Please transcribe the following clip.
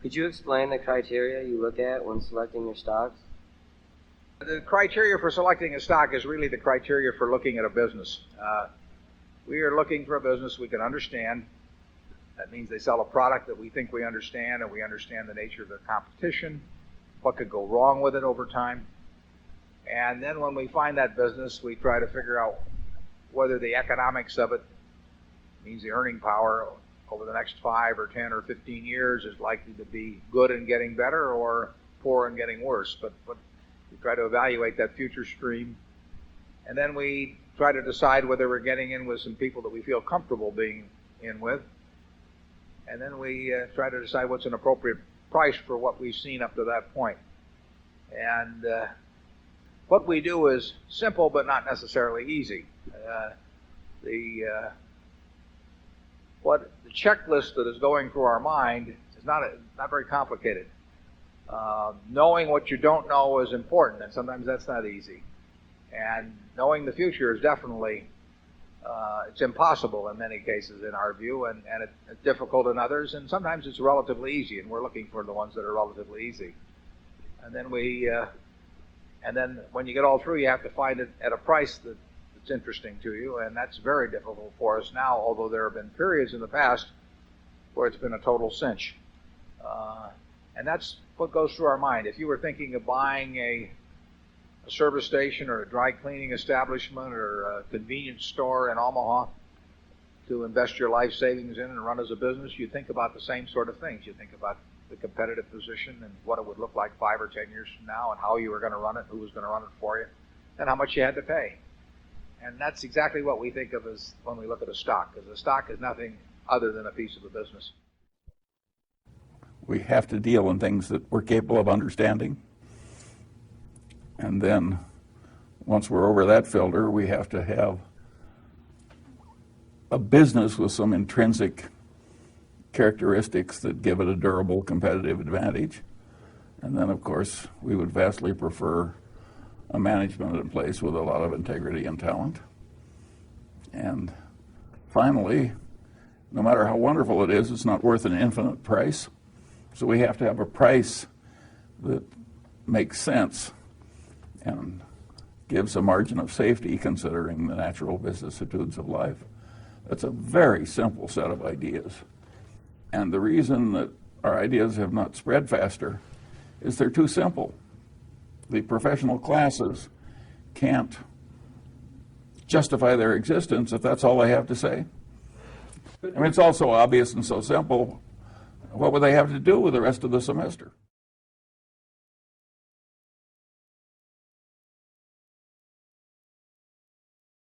Could you explain the criteria you look at when selecting your stocks? The criteria for selecting a stock is really the criteria for looking at a business. We are looking for a business we can understand. That means they sell a product that we think we understand, and we understand the nature of their competition, what could go wrong with it over time. And then when we find that business, we try to figure out whether the economics of it, means the earning power over the next 5 or 10 or 15 years, is likely to be good and getting better or poor and getting worse. But we try to evaluate that future stream. And then we try to decide whether we're getting in with some people that we feel comfortable being in with. And then we try to decide what's an appropriate price for what we've seen up to that point. And what we do is simple but not necessarily easy. The checklist that is going through our mind is not very complicated. Knowing what you don't know is important, and sometimes that's not easy. And knowing the future is definitely it's impossible in many cases in our view, and it's difficult in others, and sometimes it's relatively easy, and we're looking for the ones that are relatively easy. And then when you get all through, you have to find it at a price that's interesting to you, and that's very difficult for us now, although there have been periods in the past where it's been a total cinch. And that's what goes through our mind. If you were thinking of buying a service station or a dry cleaning establishment or a convenience store in Omaha to invest your life savings in and run as a business, you think about the same sort of things. You think about the competitive position and what it would look like 5 or 10 years from now, and how you were going to run it, who was going to run it for you, and how much you had to pay. And that's exactly what we think of as when we look at a stock, because a stock is nothing other than a piece of a business. We have to deal in things that we're capable of understanding. And then once we're over that filter, we have to have a business with some intrinsic characteristics that give it a durable competitive advantage. And then, of course, we would vastly prefer a management in place with a lot of integrity and talent. And finally, no matter how wonderful it is, it's not worth an infinite price. So we have to have a price that makes sense and gives a margin of safety considering the natural vicissitudes of life. That's a very simple set of ideas. And the reason that our ideas have not spread faster is they're too simple. The professional classes can't justify their existence if that's all they have to say. I mean, it's all so obvious and so simple. What would they have to do with the rest of the semester?